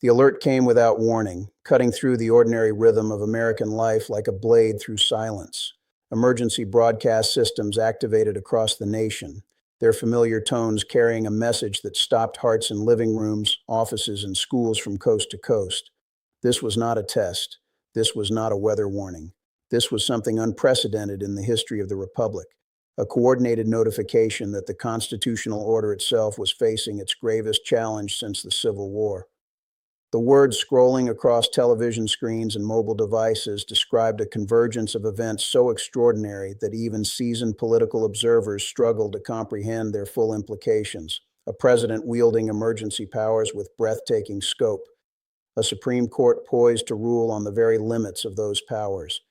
The alert came without warning, cutting through the ordinary rhythm of American life like a blade through silence. Emergency broadcast systems activated across the nation, their familiar tones carrying a message that stopped hearts in living rooms, offices, and schools from coast to coast. This was not a test. This was not a weather warning. This was something unprecedented in the history of the Republic, a coordinated notification that the constitutional order itself was facing its gravest challenge since the Civil War. The words scrolling across television screens and mobile devices described a convergence of events so extraordinary that even seasoned political observers struggled to comprehend their full implications. A president wielding emergency powers with breathtaking scope, a Supreme Court poised to rule on the very limits of those powers,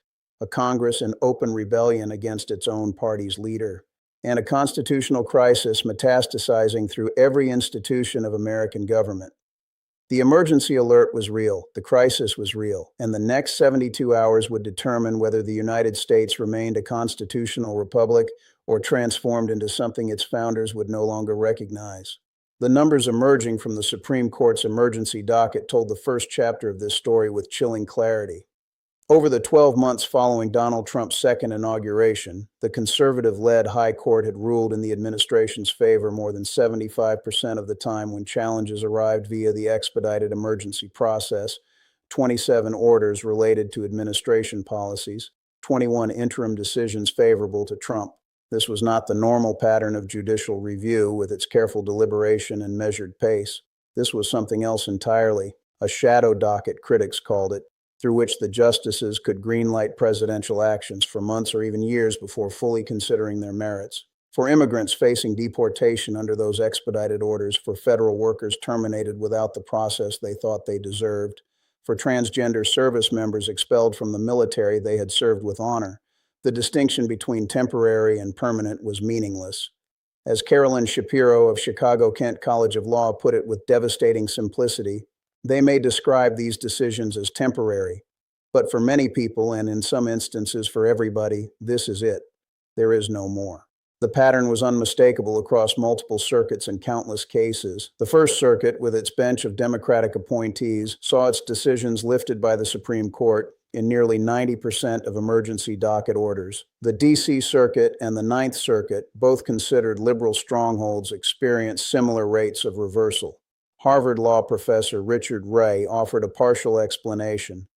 a Congress in open rebellion against its own party's leader, and a constitutional crisis metastasizing through every institution of American government. The emergency alert was real, the crisis was real, and the next 72 hours would determine whether the United States remained a constitutional republic or transformed into something its founders would no longer recognize. The numbers emerging from the Supreme Court's emergency docket told the first chapter of this story with chilling clarity. Over the 12 months following Donald Trump's second inauguration, the conservative-led High Court had ruled in the administration's favor more than 75% of the time when challenges arrived via the expedited emergency process, 27 orders related to administration policies, 21 interim decisions favorable to Trump. This was not the normal pattern of judicial review with its careful deliberation and measured pace. This was something else entirely, a shadow docket, critics called it, through which the justices could greenlight presidential actions for months or even years before fully considering their merits. For immigrants facing deportation under those expedited orders, for federal workers terminated without the process they thought they deserved, for transgender service members expelled from the military they had served with honor, the distinction between temporary and permanent was meaningless. As Carolyn Shapiro of Chicago-Kent College of Law put it with devastating simplicity, they may describe these decisions as temporary, but for many people, and in some instances for everybody, this is it. There is no more. The pattern was unmistakable across multiple circuits and countless cases. The First Circuit, with its bench of Democratic appointees, saw its decisions lifted by the Supreme Court in nearly 90% of emergency docket orders. The D.C. Circuit and the Ninth Circuit, both considered liberal strongholds, experienced similar rates of reversal. Harvard law professor Richard Ray offered a partial explanation.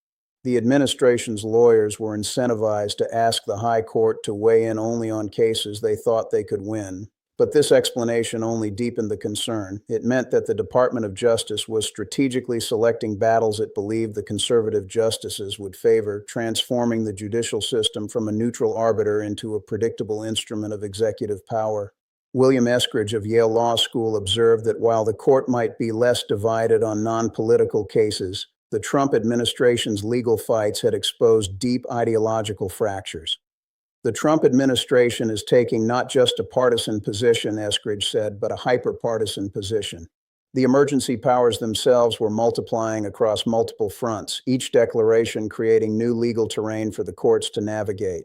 The administration's lawyers were incentivized to ask the High Court to weigh in only on cases they thought they could win. But this explanation only deepened the concern. It meant that the Department of Justice was strategically selecting battles it believed the conservative justices would favor, transforming the judicial system from a neutral arbiter into a predictable instrument of executive power. William Eskridge of Yale Law School observed that while the court might be less divided on non-political cases, the Trump administration's legal fights had exposed deep ideological fractures. The Trump administration is taking not just a partisan position, Eskridge said, but a hyper-partisan position. The emergency powers themselves were multiplying across multiple fronts, each declaration creating new legal terrain for the courts to navigate.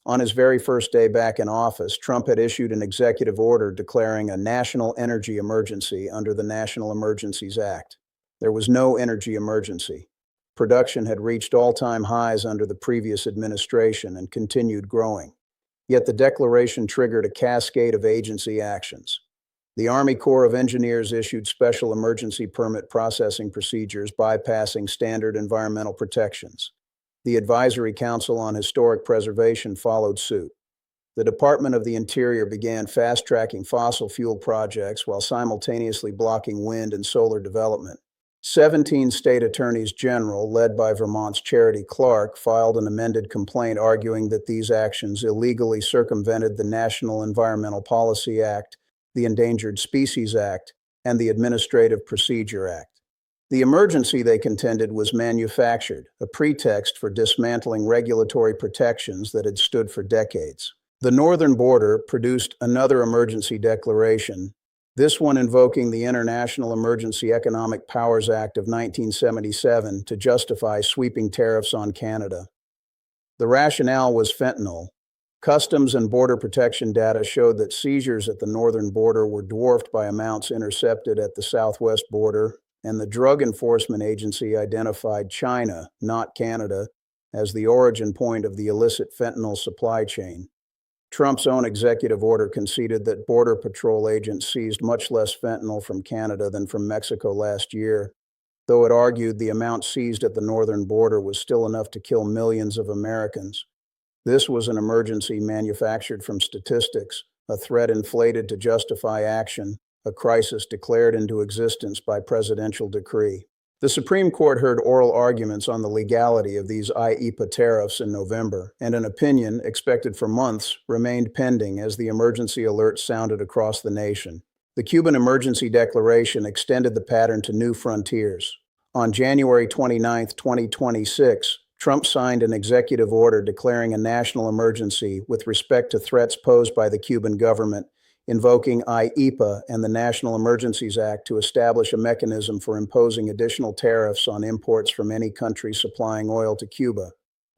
On his very first day back in office, Trump had issued an executive order declaring a national energy emergency under the National Emergencies Act. There was no energy emergency. Production had reached all-time highs under the previous administration and continued growing. Yet the declaration triggered a cascade of agency actions. The Army Corps of Engineers issued special emergency permit processing procedures bypassing standard environmental protections. The Advisory Council on Historic Preservation followed suit. The Department of the Interior began fast-tracking fossil fuel projects while simultaneously blocking wind and solar development. 17 state attorneys general, led by Vermont's Charity Clark, filed an amended complaint arguing that these actions illegally circumvented the National Environmental Policy Act, the Endangered Species Act, and the Administrative Procedure Act. The emergency, they contended, was manufactured, a pretext for dismantling regulatory protections that had stood for decades. The northern border produced another emergency declaration, this one invoking the International Emergency Economic Powers Act of 1977 to justify sweeping tariffs on Canada. The rationale was fentanyl. Customs and Border Protection data showed that seizures at the northern border were dwarfed by amounts intercepted at the southwest border, and the Drug Enforcement Agency identified China, not Canada, as the origin point of the illicit fentanyl supply chain. Trump's own executive order conceded that Border Patrol agents seized much less fentanyl from Canada than from Mexico last year, though it argued the amount seized at the northern border was still enough to kill millions of Americans. This was an emergency manufactured from statistics, a threat inflated to justify action, a crisis declared into existence by presidential decree. The Supreme Court heard oral arguments on the legality of these IEEPA tariffs in November, and an opinion, expected for months, remained pending as the emergency alert sounded across the nation. The Cuban Emergency Declaration extended the pattern to new frontiers. On January 29, 2026, Trump signed an executive order declaring a national emergency with respect to threats posed by the Cuban government, invoking IEEPA and the National Emergencies Act to establish a mechanism for imposing additional tariffs on imports from any country supplying oil to Cuba.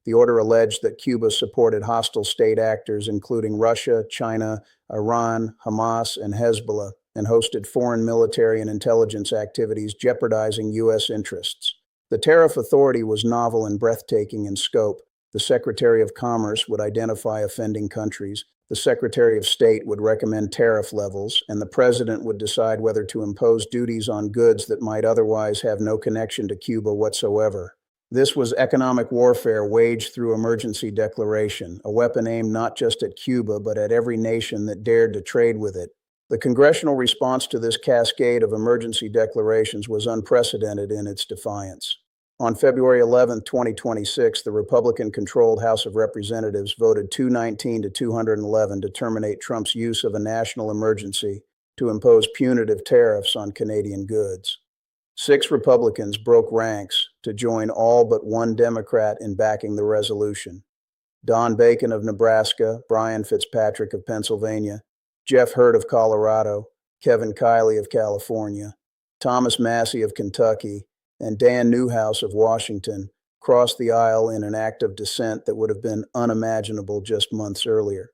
The order alleged that Cuba supported hostile state actors including Russia, China, Iran, Hamas, and Hezbollah, and hosted foreign military and intelligence activities jeopardizing U.S. interests. The tariff authority was novel and breathtaking in scope. The Secretary of Commerce would identify offending countries, the Secretary of State would recommend tariff levels, and the President would decide whether to impose duties on goods that might otherwise have no connection to Cuba whatsoever. This was economic warfare waged through emergency declaration, a weapon aimed not just at Cuba but at every nation that dared to trade with it. The congressional response to this cascade of emergency declarations was unprecedented in its defiance. On February 11, 2026, the Republican-controlled House of Representatives voted 219 to 211 to terminate Trump's use of a national emergency to impose punitive tariffs on Canadian goods. 6 Republicans broke ranks to join all but one Democrat in backing the resolution. Don Bacon of Nebraska, Brian Fitzpatrick of Pennsylvania, Jeff Hurt of Colorado, Kevin Kiley of California, Thomas Massey of Kentucky, and Dan Newhouse of Washington crossed the aisle in an act of dissent that would have been unimaginable just months earlier.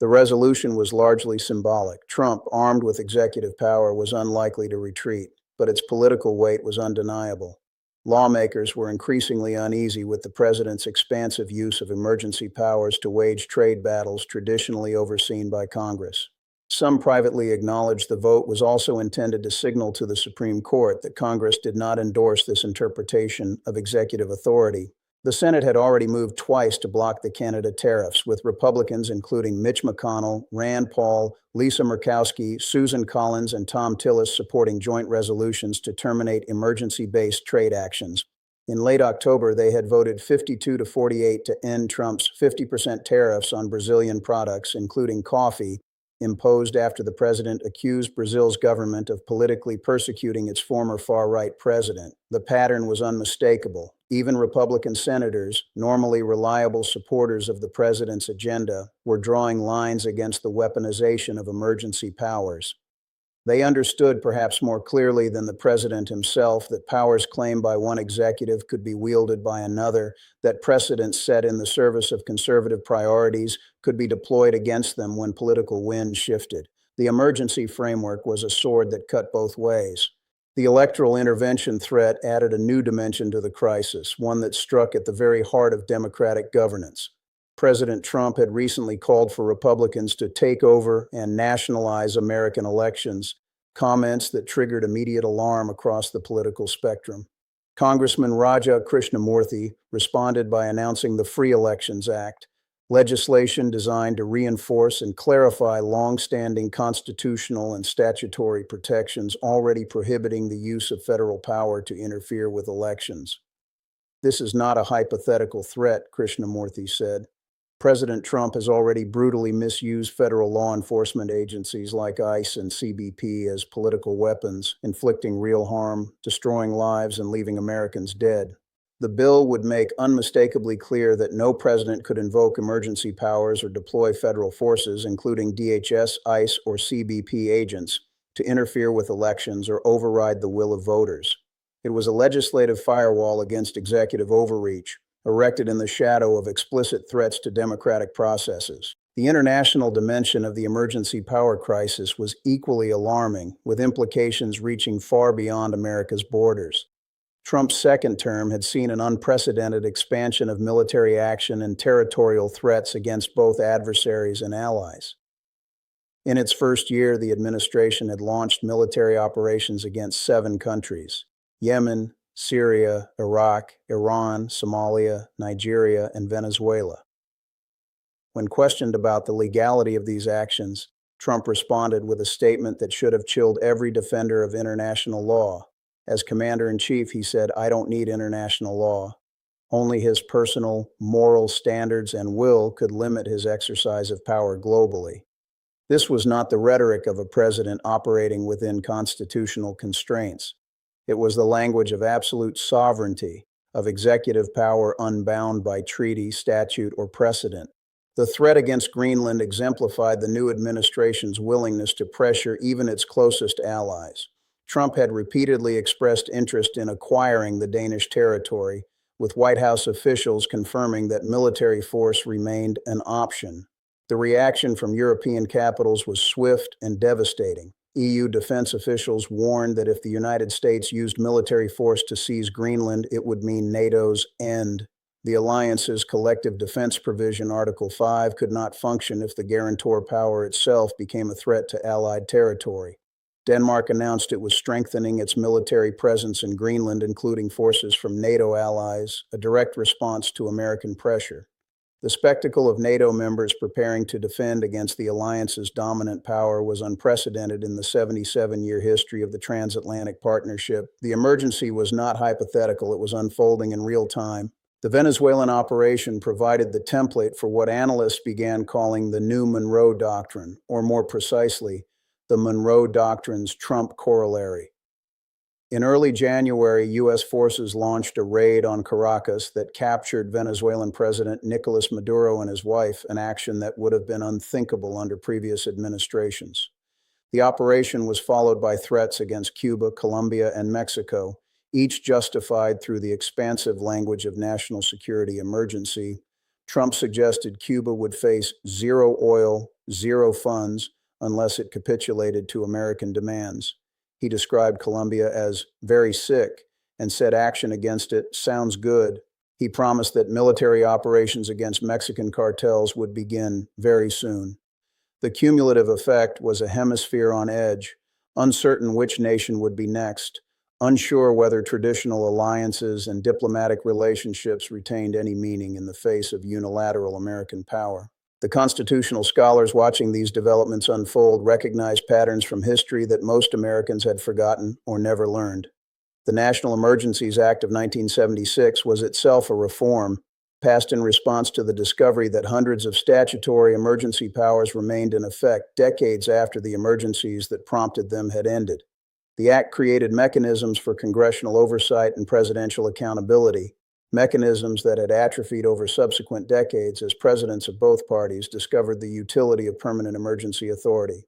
The resolution was largely symbolic. Trump, armed with executive power, was unlikely to retreat, but its political weight was undeniable. Lawmakers were increasingly uneasy with the president's expansive use of emergency powers to wage trade battles traditionally overseen by Congress. Some privately acknowledged the vote was also intended to signal to the Supreme Court that Congress did not endorse this interpretation of executive authority. The Senate had already moved twice to block the Canada tariffs, with Republicans including Mitch McConnell, Rand Paul, Lisa Murkowski, Susan Collins, and Tom Tillis supporting joint resolutions to terminate emergency-based trade actions. In late October, they had voted 52 to 48 to end Trump's 50% tariffs on Brazilian products, including coffee, imposed after the president accused Brazil's government of politically persecuting its former far-right president. The pattern was unmistakable. Even Republican senators, normally reliable supporters of the president's agenda, were drawing lines against the weaponization of emergency powers. They understood, perhaps more clearly than the president himself, that powers claimed by one executive could be wielded by another, that precedents set in the service of conservative priorities could be deployed against them when political winds shifted. The emergency framework was a sword that cut both ways. The electoral intervention threat added a new dimension to the crisis, one that struck at the very heart of democratic governance. President Trump had recently called for Republicans to take over and nationalize American elections, comments that triggered immediate alarm across the political spectrum. Congressman Raja Krishnamurthy responded by announcing the Free Elections Act, legislation designed to reinforce and clarify long-standing constitutional and statutory protections already prohibiting the use of federal power to interfere with elections. "This is not a hypothetical threat," Krishnamurthy said. President Trump has already brutally misused federal law enforcement agencies like ICE and CBP as political weapons, inflicting real harm, destroying lives, and leaving Americans dead. The bill would make unmistakably clear that no president could invoke emergency powers or deploy federal forces, including DHS, ICE, or CBP agents, to interfere with elections or override the will of voters. It was a legislative firewall against executive overreach, erected in the shadow of explicit threats to democratic processes. The international dimension of the emergency power crisis was equally alarming, with implications reaching far beyond America's borders. Trump's second term had seen an unprecedented expansion of military action and territorial threats against both adversaries and allies. In its first year, the administration had launched military operations against 7 countries: Yemen, Syria, Iraq, Iran, Somalia, Nigeria, and Venezuela. When questioned about the legality of these actions, Trump responded with a statement that should have chilled every defender of international law. As commander-in-chief, he said, "I don't need international law." Only his personal, moral standards and will could limit his exercise of power globally. This was not the rhetoric of a president operating within constitutional constraints. It was the language of absolute sovereignty, of executive power unbound by treaty, statute, or precedent. The threat against Greenland exemplified the new administration's willingness to pressure even its closest allies. Trump had repeatedly expressed interest in acquiring the Danish territory, with White House officials confirming that military force remained an option. The reaction from European capitals was swift and devastating. EU defense officials warned that if the United States used military force to seize Greenland, it would mean NATO's end. The alliance's collective defense provision, Article 5, could not function if the guarantor power itself became a threat to Allied territory. Denmark announced it was strengthening its military presence in Greenland, including forces from NATO allies, a direct response to American pressure. The spectacle of NATO members preparing to defend against the alliance's dominant power was unprecedented in the 77-year history of the transatlantic partnership. The emergency was not hypothetical, it was unfolding in real time. The Venezuelan operation provided the template for what analysts began calling the new Monroe Doctrine, or more precisely, the Monroe Doctrine's Trump corollary. In early January, U.S. forces launched a raid on Caracas that captured Venezuelan President Nicolas Maduro and his wife, an action that would have been unthinkable under previous administrations. The operation was followed by threats against Cuba, Colombia, and Mexico, each justified through the expansive language of national security emergency. Trump suggested Cuba would face zero oil, zero funds, unless it capitulated to American demands. He described Colombia as very sick and said action against it sounds good. He promised that military operations against Mexican cartels would begin very soon. The cumulative effect was a hemisphere on edge, uncertain which nation would be next, unsure whether traditional alliances and diplomatic relationships retained any meaning in the face of unilateral American power. The constitutional scholars watching these developments unfold recognized patterns from history that most Americans had forgotten or never learned. The National Emergencies Act of 1976 was itself a reform, passed in response to the discovery that hundreds of statutory emergency powers remained in effect decades after the emergencies that prompted them had ended. The act created mechanisms for congressional oversight and presidential accountability, mechanisms that had atrophied over subsequent decades as presidents of both parties discovered the utility of permanent emergency authority.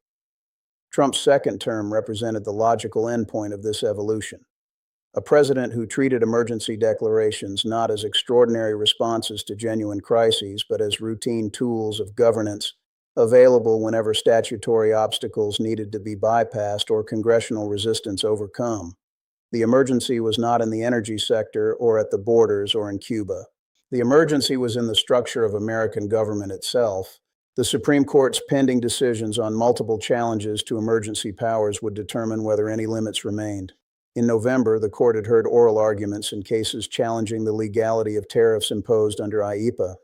Trump's second term represented the logical endpoint of this evolution. A president who treated emergency declarations not as extraordinary responses to genuine crises, but as routine tools of governance available whenever statutory obstacles needed to be bypassed or congressional resistance overcome. The emergency was not in the energy sector or at the borders or in Cuba. The emergency was in the structure of American government itself. The Supreme Court's pending decisions on multiple challenges to emergency powers would determine whether any limits remained. In November, the court had heard oral arguments in cases challenging the legality of tariffs imposed under IEEPA.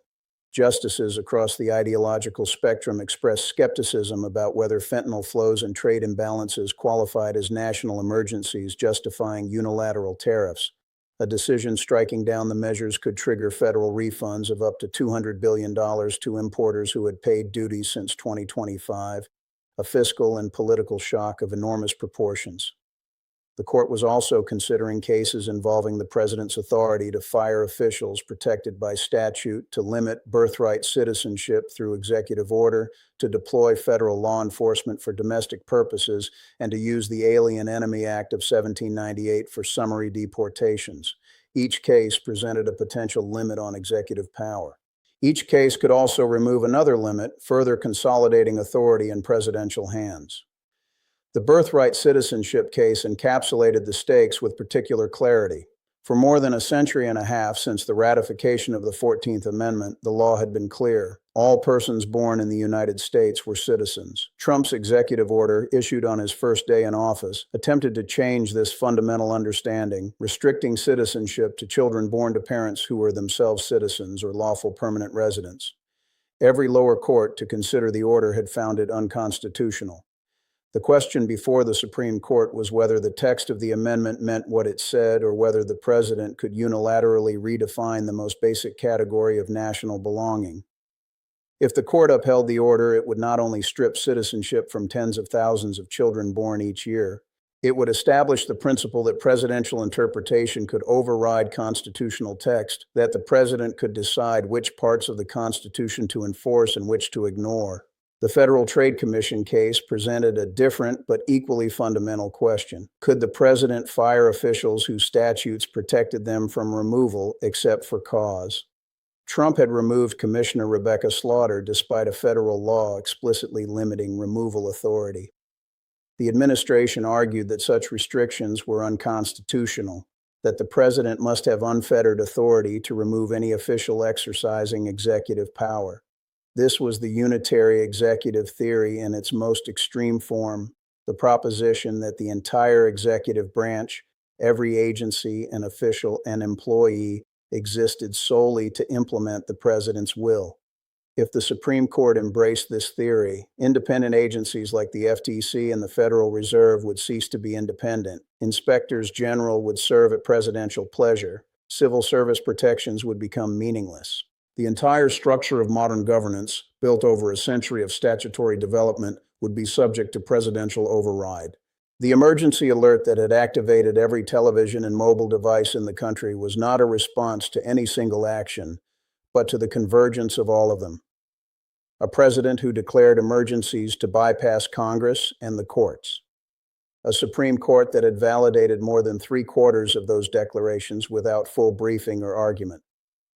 Justices across the ideological spectrum expressed skepticism about whether fentanyl flows and trade imbalances qualified as national emergencies justifying unilateral tariffs. A decision striking down the measures could trigger federal refunds of up to $200 billion to importers who had paid duties since 2025, a fiscal and political shock of enormous proportions. The court was also considering cases involving the president's authority to fire officials protected by statute, to limit birthright citizenship through executive order, to deploy federal law enforcement for domestic purposes, and to use the Alien Enemy Act of 1798 for summary deportations. Each case presented a potential limit on executive power. Each case could also remove another limit, further consolidating authority in presidential hands. The birthright citizenship case encapsulated the stakes with particular clarity. For more than a century and a half since the ratification of the 14th Amendment, the law had been clear. All persons born in the United States were citizens. Trump's executive order, issued on his first day in office, attempted to change this fundamental understanding, restricting citizenship to children born to parents who were themselves citizens or lawful permanent residents. Every lower court to consider the order had found it unconstitutional. The question before the Supreme Court was whether the text of the amendment meant what it said or whether the president could unilaterally redefine the most basic category of national belonging. If the court upheld the order, it would not only strip citizenship from tens of thousands of children born each year, it would establish the principle that presidential interpretation could override constitutional text, that the president could decide which parts of the Constitution to enforce and which to ignore. The Federal Trade Commission case presented a different but equally fundamental question. Could the president fire officials whose statutes protected them from removal except for cause? Trump had removed Commissioner Rebecca Slaughter despite a federal law explicitly limiting removal authority. The administration argued that such restrictions were unconstitutional, that the president must have unfettered authority to remove any official exercising executive power. This was the unitary executive theory in its most extreme form, the proposition that the entire executive branch, every agency and official and employee, existed solely to implement the president's will. If the Supreme Court embraced this theory, independent agencies like the FTC and the Federal Reserve would cease to be independent. Inspectors general would serve at presidential pleasure. Civil service protections would become meaningless. The entire structure of modern governance, built over a century of statutory development, would be subject to presidential override. The emergency alert that had activated every television and mobile device in the country was not a response to any single action, but to the convergence of all of them. A president who declared emergencies to bypass Congress and the courts. A Supreme Court that had validated more than 3/4 of those declarations without full briefing or argument.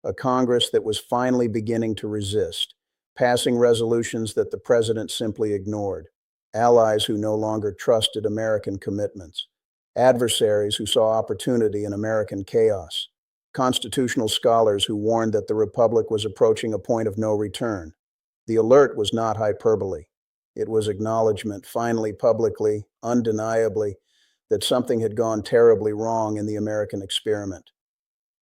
A Congress that was finally beginning to resist, passing resolutions that the president simply ignored, allies who no longer trusted American commitments, adversaries who saw opportunity in American chaos, constitutional scholars who warned that the republic was approaching a point of no return. The alert was not hyperbole. It was acknowledgement, finally publicly, undeniably, that something had gone terribly wrong in the American experiment.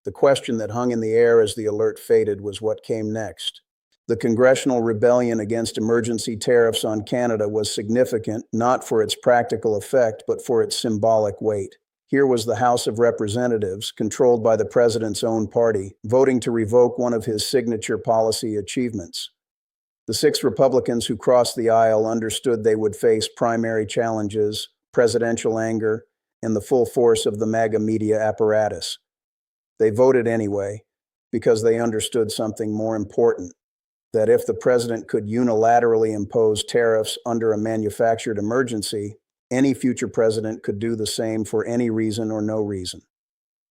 The question that hung in the air as the alert faded was what came next. The congressional rebellion against emergency tariffs on Canada was significant, not for its practical effect, but for its symbolic weight. Here was the House of Representatives, controlled by the president's own party, voting to revoke one of his signature policy achievements. The 6 Republicans who crossed the aisle understood they would face primary challenges, presidential anger, and the full force of the MAGA media apparatus. They voted anyway, because they understood something more important, that if the president could unilaterally impose tariffs under a manufactured emergency, any future president could do the same for any reason or no reason.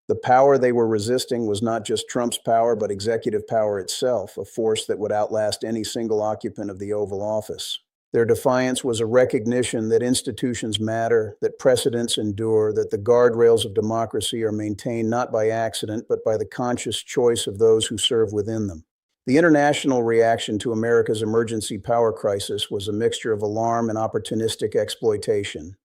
The power they were resisting was not just Trump's power, but executive power itself, a force that would outlast any single occupant of the Oval Office. Their defiance was a recognition that institutions matter, that precedents endure, that the guardrails of democracy are maintained not by accident, but by the conscious choice of those who serve within them. The international reaction to America's emergency power crisis was a mixture of alarm and opportunistic exploitation.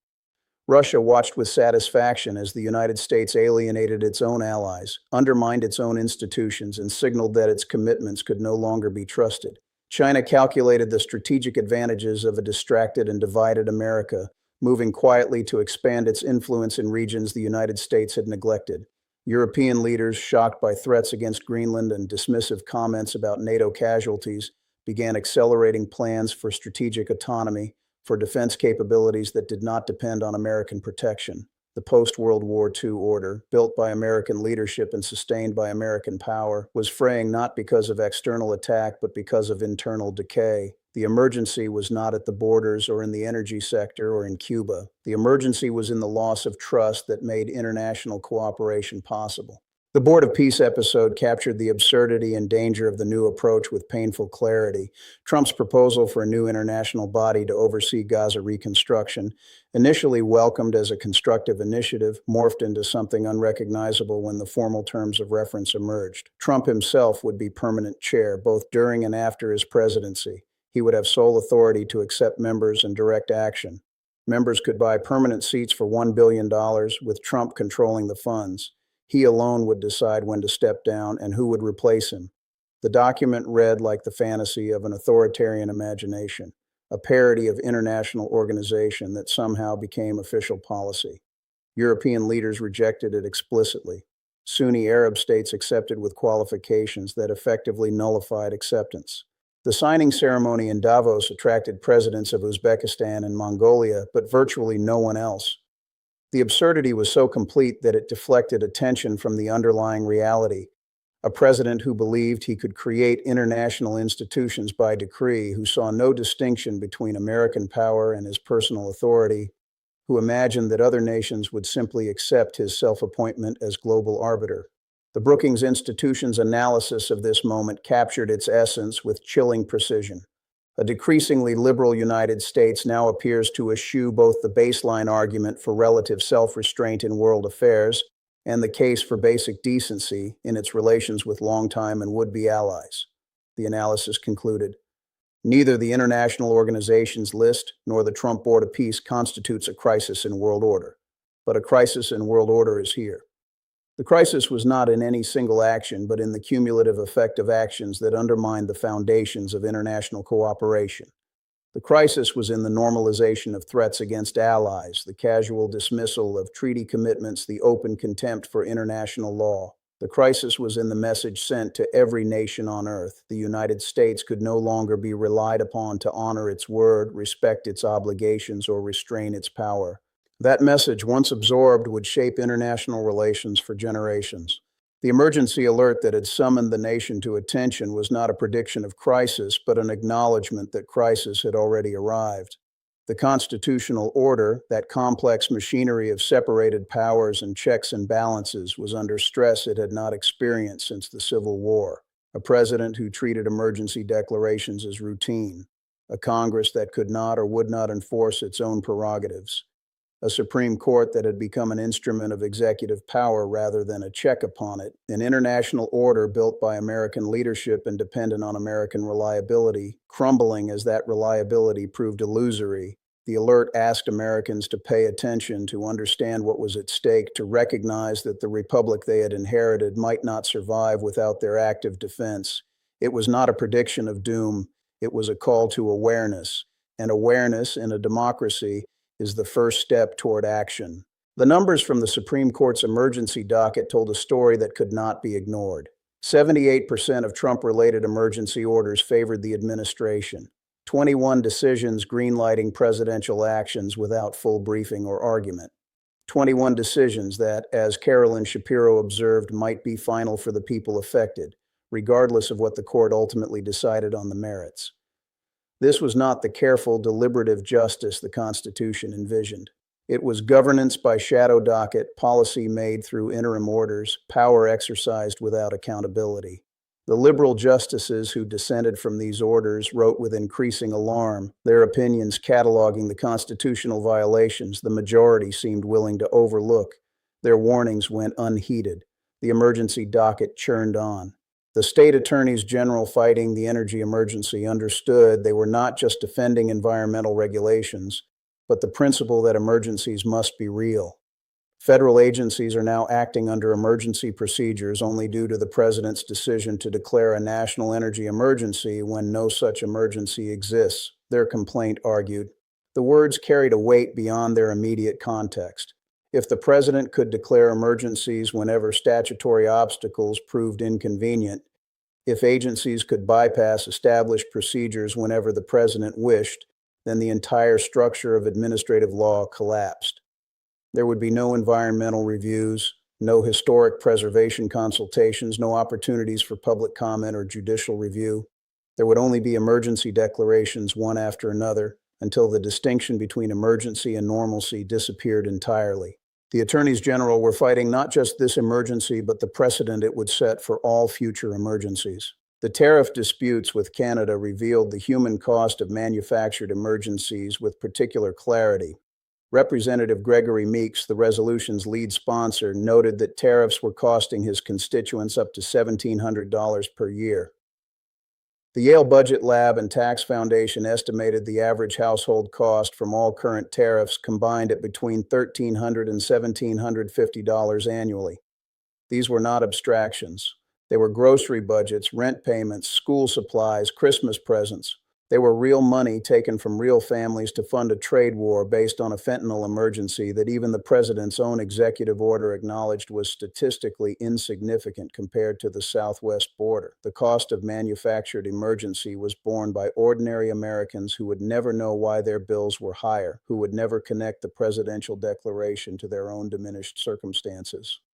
Russia watched with satisfaction as the United States alienated its own allies, undermined its own institutions, and signaled that its commitments could no longer be trusted. China calculated the strategic advantages of a distracted and divided America, moving quietly to expand its influence in regions the United States had neglected. European leaders, shocked by threats against Greenland and dismissive comments about NATO casualties, began accelerating plans for strategic autonomy, for defense capabilities that did not depend on American protection. The post-World War II order, built by American leadership and sustained by American power, was fraying not because of external attack, but because of internal decay. The emergency was not at the borders or in the energy sector or in Cuba. The emergency was in the loss of trust that made international cooperation possible. The Board of Peace episode captured the absurdity and danger of the new approach with painful clarity. Trump's proposal for a new international body to oversee Gaza reconstruction, initially welcomed as a constructive initiative, morphed into something unrecognizable when the formal terms of reference emerged. Trump himself would be permanent chair, both during and after his presidency. He would have sole authority to accept members and direct action. Members could buy permanent seats for $1 billion, with Trump controlling the funds. He alone would decide when to step down and who would replace him. The document read like the fantasy of an authoritarian imagination, a parody of international organization that somehow became official policy. European leaders rejected it explicitly. Sunni Arab states accepted with qualifications that effectively nullified acceptance. The signing ceremony in Davos attracted presidents of Uzbekistan and Mongolia, but virtually no one else. The absurdity was so complete that it deflected attention from the underlying reality. A president who believed he could create international institutions by decree, who saw no distinction between American power and his personal authority, who imagined that other nations would simply accept his self-appointment as global arbiter. The Brookings Institution's analysis of this moment captured its essence with chilling precision. A decreasingly liberal United States now appears to eschew both the baseline argument for relative self-restraint in world affairs and the case for basic decency in its relations with longtime and would-be allies. The analysis concluded, neither the international organizations list nor the Trump Board of Peace constitutes a crisis in world order, but a crisis in world order is here. The crisis was not in any single action, but in the cumulative effect of actions that undermined the foundations of international cooperation. The crisis was in the normalization of threats against allies, the casual dismissal of treaty commitments, the open contempt for international law. The crisis was in the message sent to every nation on earth. The United States could no longer be relied upon to honor its word, respect its obligations, or restrain its power. That message, once absorbed, would shape international relations for generations. The emergency alert that had summoned the nation to attention was not a prediction of crisis, but an acknowledgement that crisis had already arrived. The constitutional order, that complex machinery of separated powers and checks and balances, was under stress it had not experienced since the Civil War. A president who treated emergency declarations as routine. A Congress that could not or would not enforce its own prerogatives. A Supreme Court that had become an instrument of executive power rather than a check upon it, an international order built by American leadership and dependent on American reliability, crumbling as that reliability proved illusory. The alert asked Americans to pay attention, to understand what was at stake, to recognize that the republic they had inherited might not survive without their active defense. It was not a prediction of doom, it was a call to awareness, and awareness in a democracy is the first step toward action. The numbers from the Supreme Court's emergency docket told a story that could not be ignored. 78% of Trump-related emergency orders favored the administration. 21 decisions greenlighting presidential actions without full briefing or argument. 21 decisions that, as Carolyn Shapiro observed, might be final for the people affected, regardless of what the court ultimately decided on the merits. This was not the careful, deliberative justice the Constitution envisioned. It was governance by shadow docket, policy made through interim orders, power exercised without accountability. The liberal justices who dissented from these orders wrote with increasing alarm, their opinions cataloging the constitutional violations the majority seemed willing to overlook. Their warnings went unheeded. The emergency docket churned on. The state attorneys general fighting the energy emergency understood they were not just defending environmental regulations, but the principle that emergencies must be real. Federal agencies are now acting under emergency procedures only due to the president's decision to declare a national energy emergency when no such emergency exists, their complaint argued. The words carried a weight beyond their immediate context. If the president could declare emergencies whenever statutory obstacles proved inconvenient, if agencies could bypass established procedures whenever the president wished, then the entire structure of administrative law collapsed. There would be no environmental reviews, no historic preservation consultations, no opportunities for public comment or judicial review. There would only be emergency declarations one after another until the distinction between emergency and normalcy disappeared entirely. The attorneys general were fighting not just this emergency, but the precedent it would set for all future emergencies. The tariff disputes with Canada revealed the human cost of manufactured emergencies with particular clarity. Representative Gregory Meeks, the resolution's lead sponsor, noted that tariffs were costing his constituents up to $1,700 per year. The Yale Budget Lab and Tax Foundation estimated the average household cost from all current tariffs combined at between $1,300 and $1,750 annually. These were not abstractions. They were grocery budgets, rent payments, school supplies, Christmas presents. They were real money taken from real families to fund a trade war based on a fentanyl emergency that even the president's own executive order acknowledged was statistically insignificant compared to the southwest border. The cost of manufactured emergency was borne by ordinary Americans who would never know why their bills were higher, who would never connect the presidential declaration to their own diminished circumstances.